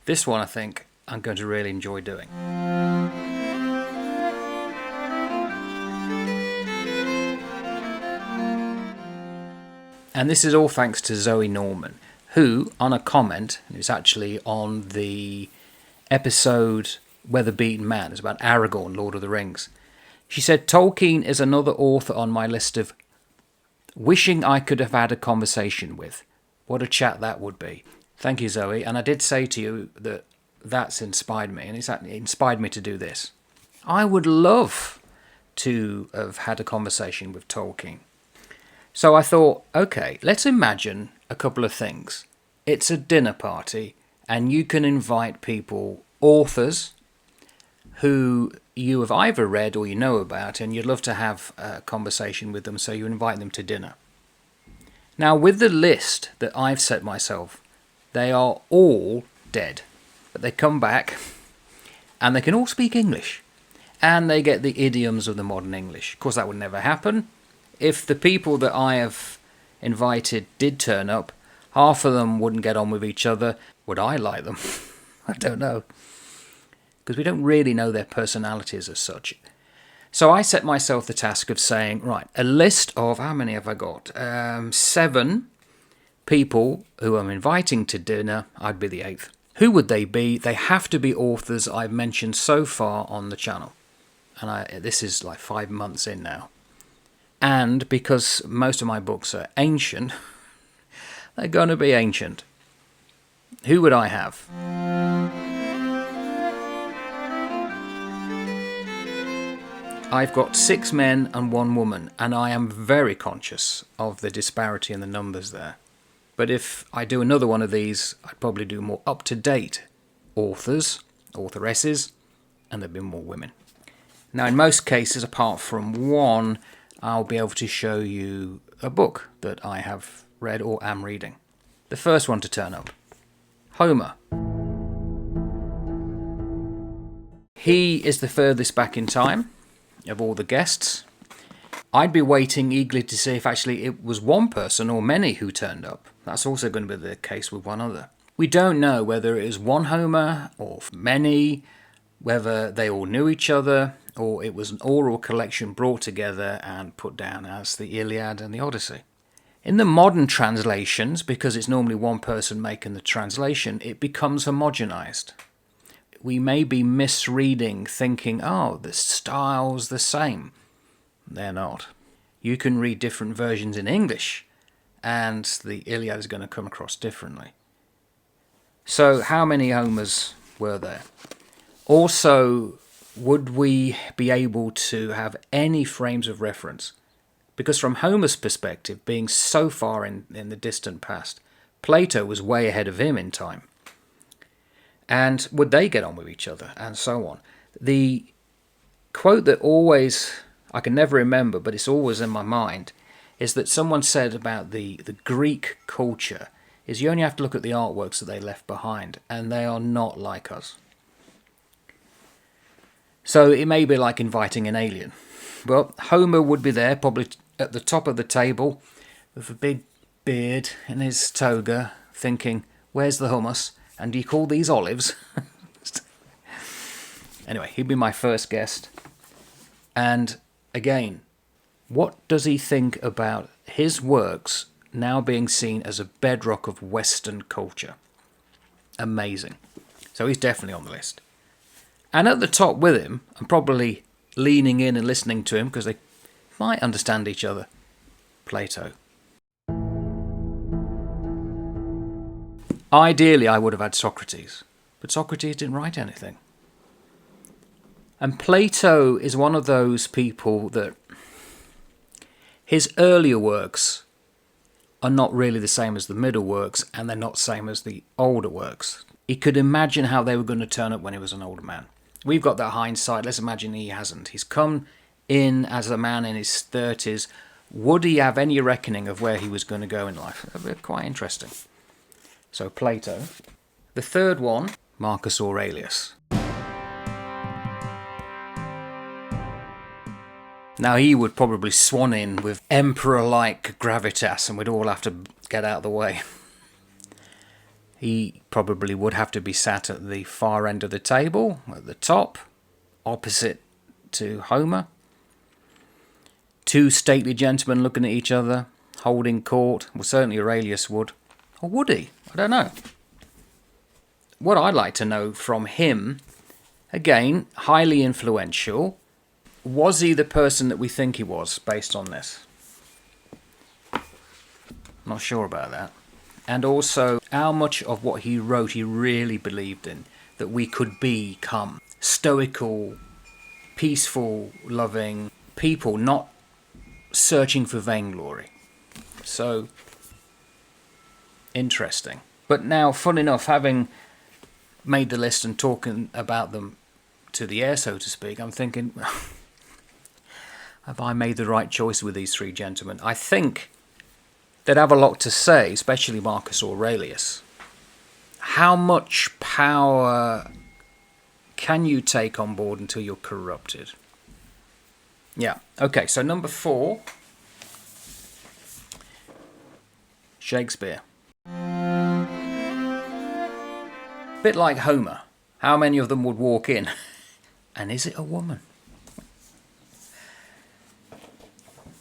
This one I think I'm going to really enjoy doing. And this is all thanks to Zoe Norman, who, on a comment, it's actually on the episode Weather Beaten Man, it's about Aragorn, Lord of the Rings. She said, Tolkien is another author on my list of wishing I could have had a conversation with. What a chat that would be. Thank you, Zoe. And I did say to you that that's inspired me, and it inspired me to do this. I would love to have had a conversation with Tolkien. So I thought, okay, let's imagine a couple of things. It's a dinner party, and you can invite people, authors, who you have either read or you know about, and you'd love to have a conversation with them, so you invite them to dinner. Now, with the list that I've set myself, they are all dead. But they come back, and they can all speak English. And they get the idioms of the modern English. Of course, that would never happen. If the people that I have invited did turn up, half of them wouldn't get on with each other. Would I like them? I don't know. Because we don't really know their personalities as such. So I set myself the task of saying, right, a list of, how many have I got? 7 people who I'm inviting to dinner. I'd be the 8th. Who would they be? They have to be authors I've mentioned so far on the channel. And this is like 5 months in now. And because most of my books are ancient, they're going to be ancient. Who would I have? I've got 6 men and 1 woman, and I am very conscious of the disparity in the numbers there. But if I do another one of these, I'd probably do more up-to-date authors, authoresses, and there'd be more women. Now, in most cases, apart from one, I'll be able to show you a book that I have read or am reading. The first one to turn up, Homer. He is the furthest back in time of all the guests. I'd be waiting eagerly to see if actually it was one person or many who turned up. That's also going to be the case with one other. We don't know whether it is one Homer or many, whether they all knew each other, or it was an oral collection brought together and put down as the Iliad and the Odyssey. In the modern translations, because it's normally one person making the translation, it becomes homogenized. We may be misreading, thinking, oh, the style's the same. They're not. You can read different versions in English, and the Iliad is going to come across differently. So how many Homers were there? Also, would we be able to have any frames of reference? Because from Homer's perspective, being so far in the distant past, Plato was way ahead of him in time. And would they get on with each other? And so on. The quote that always, I can never remember, but it's always in my mind, is that someone said about the Greek culture, is you only have to look at the artworks that they left behind, and they are not like us. So it may be like inviting an alien. Well, Homer would be there, probably at the top of the table, with a big beard and his toga, thinking, where's the hummus? And do you call these olives? Anyway, he'd be my first guest. And again, what does he think about his works now being seen as a bedrock of Western culture? Amazing. So he's definitely on the list. And at the top with him, and probably leaning in and listening to him because they might understand each other, Plato. Ideally, I would have had Socrates, but Socrates didn't write anything. And Plato is one of those people that his earlier works are not really the same as the middle works, and they're not the same as the older works. He could imagine how they were going to turn up when he was an older man. We've got that hindsight. Let's imagine he hasn't. He's come in as a man in his 30s. Would he have any reckoning of where he was going to go in life? That would be quite interesting. So Plato. The third one, Marcus Aurelius. Now he would probably swan in with emperor-like gravitas and we'd all have to get out of the way. He probably would have to be sat at the far end of the table, at the top, opposite to Homer. Two stately gentlemen looking at each other, holding court. Well, certainly Aurelius would. Or would he? I don't know. What I'd like to know from him, again, highly influential, was he the person that we think he was based on this? Not sure about that. And also, how much of what he wrote he really believed in, that we could become stoical, peaceful, loving people, not searching for vainglory. So, interesting. But now, fun enough, having made the list and talking about them to the air, so to speak, I'm thinking, have I made the right choice with these three gentlemen? I think they'd have a lot to say, especially Marcus Aurelius. How much power can you take on board until you're corrupted? Yeah, okay, so number 4, Shakespeare. Bit like Homer. How many of them would walk in? And is it a woman?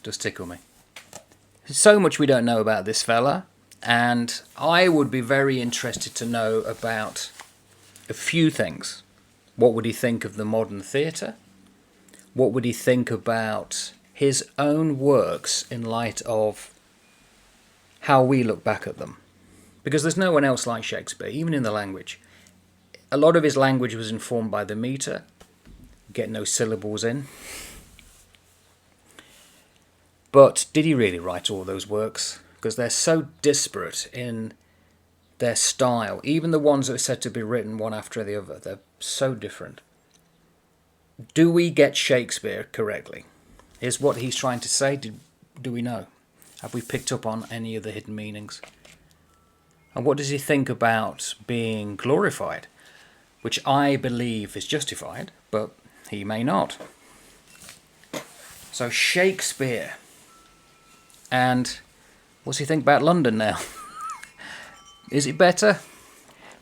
Does tickle me. So much we don't know about this fella, and I would be very interested to know about a few things. What would he think of the modern theatre? What would he think about his own works in light of how we look back at them? Because there's no one else like Shakespeare, even in the language. A lot of his language was informed by the metre, get no syllables in. But did he really write all those works? Because they're so disparate in their style. Even the ones that are said to be written one after the other, they're so different. Do we get Shakespeare correctly? Is what he's trying to say? Do we know? Have we picked up on any of the hidden meanings? And what does he think about being glorified? Which I believe is justified, but he may not. So Shakespeare. And what's he think about London now? Is it better?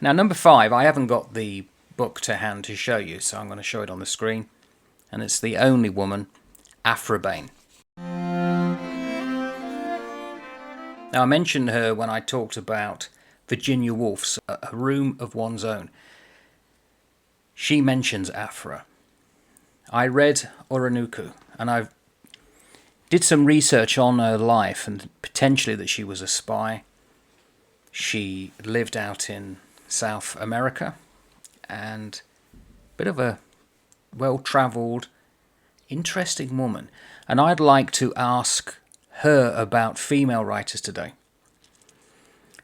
Now, number 5, I haven't got the book to hand to show you, so I'm going to show it on the screen. And it's The Only Woman, Aphrobane. Now, I mentioned her when I talked about Virginia Woolf's A Room of One's Own. She mentions Aphra. I read Oronuku, and I did some research on her life, and potentially that she was a spy. She lived out in South America, and a bit of a well-travelled, interesting woman. And I'd like to ask her about female writers today.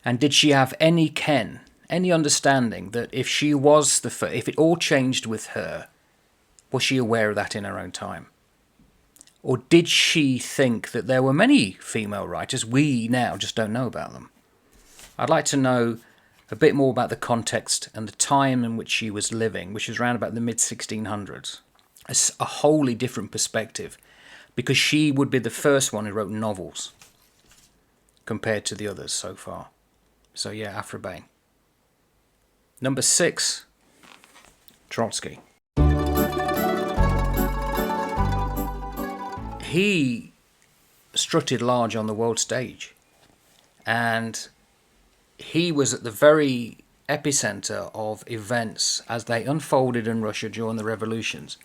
And did she have any ken, any understanding that if she was the first, if it all changed with her, was she aware of that in her own time? Or did she think that there were many female writers, we now just don't know about them? I'd like to know a bit more about the context and the time in which she was living, which was around about the mid-1600s. A wholly different perspective, because she would be the first one who wrote novels compared to the others so far. So yeah, Aphrobane. Number 6, Trotsky. He strutted large on the world stage, and he was at the very epicenter of events as they unfolded in Russia during the revolutions,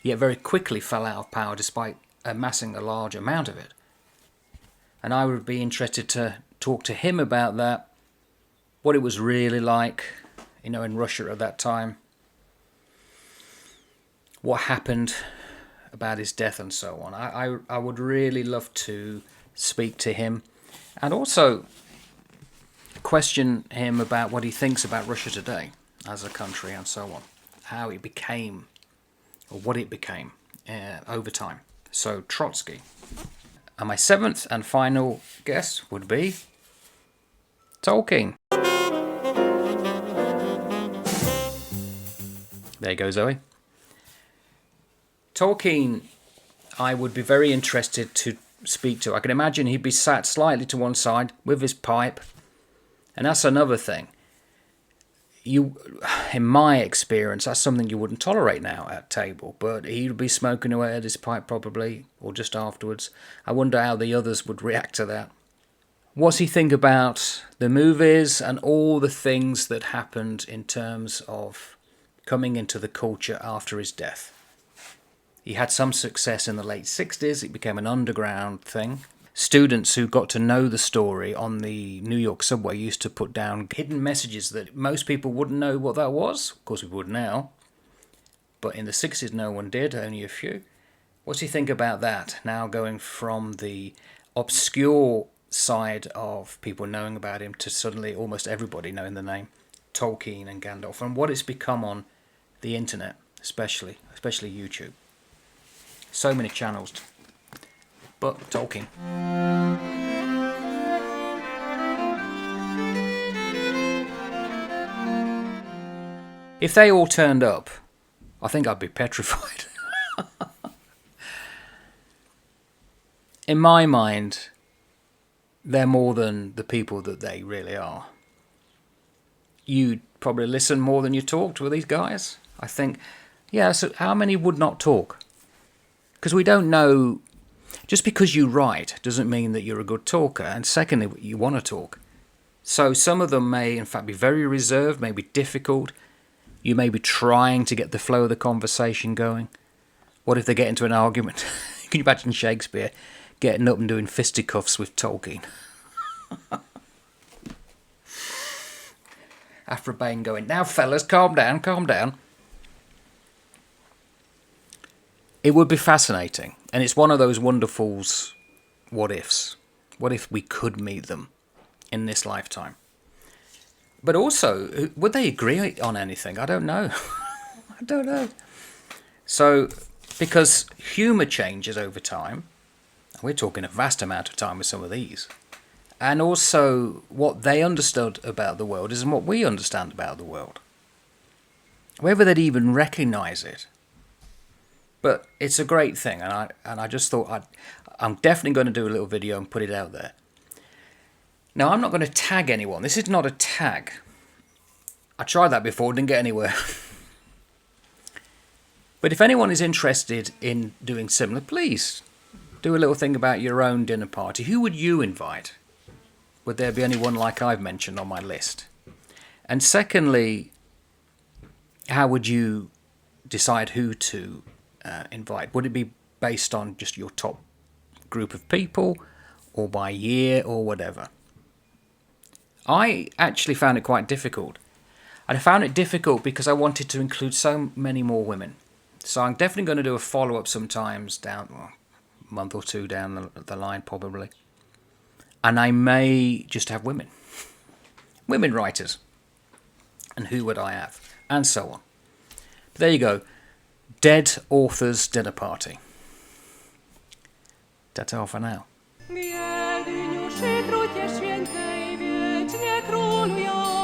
yet very quickly fell out of power despite amassing a large amount of it. And I would be interested to talk to him about that, what it was really like, in Russia at that time, what happened about his death and so on. I would really love to speak to him, and also question him about what he thinks about Russia today as a country and so on, how it became, or what it became over time. So Trotsky. And my 7th and final guess would be Tolkien. There you go, Zoe. Tolkien, I would be very interested to speak to. I can imagine he'd be sat slightly to one side with his pipe. And that's another thing. in my experience, that's something you wouldn't tolerate now at table. But he'd be smoking away at his pipe probably, or just afterwards. I wonder how the others would react to that. What's he think about the movies and all the things that happened in terms of coming into the culture after his death? He had some success in the late 60s. It became an underground thing. Students who got to know the story on the New York subway used to put down hidden messages that most people wouldn't know what that was. Of course, we would now. But in the 60s, no one did, only a few. What do you think about that? Now going from the obscure side of people knowing about him to suddenly almost everybody knowing the name Tolkien and Gandalf, and what it's become on the internet, especially YouTube. So many channels. But Tolkien. If they all turned up, I think I'd be petrified. In my mind, they're more than the people that they really are. You'd probably listen more than you talk to these guys. I think, yeah, so how many would not talk? Because we don't know. Just because you write doesn't mean that you're a good talker. And secondly, you want to talk. So some of them may, in fact, be very reserved, may be difficult. You may be trying to get the flow of the conversation going. What if they get into an argument? Can you imagine Shakespeare getting up and doing fisticuffs with Tolkien? After a bang going, now fellas, calm down, calm down. It would be fascinating. And it's one of those wonderful what ifs. What if we could meet them in this lifetime? But also, would they agree on anything? I don't know. I don't know. So, because humour changes over time, we're talking a vast amount of time with some of these. And also, what they understood about the world isn't what we understand about the world. Whether they'd even recognise it. But it's a great thing, and I just thought I'm definitely going to do a little video and put it out there. Now, I'm not going to tag anyone. This is not a tag. I tried that before, didn't get anywhere. But if anyone is interested in doing similar, please do a little thing about your own dinner party. Who would you invite? Would there be anyone like I've mentioned on my list? And secondly, how would you decide who to invite? Would it be based on just your top group of people, or by year, or whatever? I actually found it quite difficult. And I found it difficult because I wanted to include so many more women. So I'm definitely going to do a follow-up sometimes down, a month or two down the line probably. And I may just have women. Women writers. And who would I have? And so on. But there you go. Dead Authors Dinner Party. Ta-ta for now. Wiedź, duszy trudzie świętej, wiecznie królują.